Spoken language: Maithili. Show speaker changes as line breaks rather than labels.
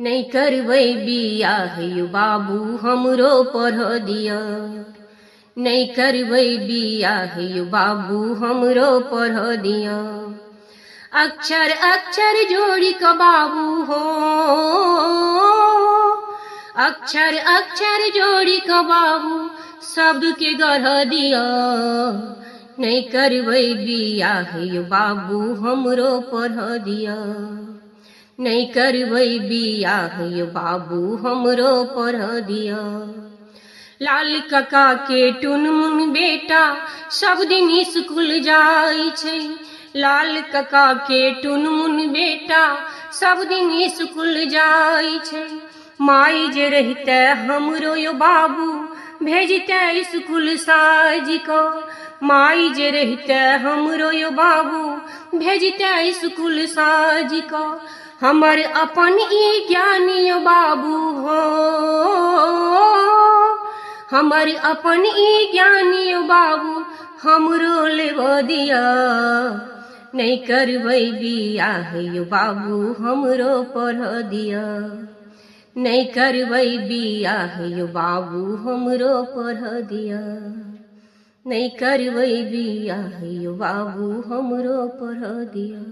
नहीं करबै बियाह यौ बाबू हमरो पढ़ दिया। नहीं करबै बियाह यौ बाबू हमरो पढ़ दिया। अक्षर अक्षर जोड़ी क बाबू हो, अक्षर अक्षर जोड़ी क बाबू शब्द के गढ़ दिया। नहीं करबै बियाह यौ बाबू हमरो पढ़ दिया। नहीं करबै बियाह यौ बाबू हमरो पढ़ दिया। लाल कका के टुनमुन बेटा सब दिन स्कूल जाई छै। लाल कका के टुनमुन बेटा सब दिन स्कूल जाई छै। माई जे रहिते हमरो यो बाबू भेजते स्कूल साजी को। माई जे रहिते हमरो यो बाबू भेजते स्कूल साजी को। हमर अपन ई ज्ञान यो बाबू हो, हमर अपन ई ज्ञान यो बाबू हमरो लेब दिया। नहीं करबै बियाह यो बाबू हमरो पढ़ दिया। नहीं करबै बियाह यो बाबू हमरो पढ़ दिया। नहीं करबै बियाह यो बाबू हमरो पढ़ दिया।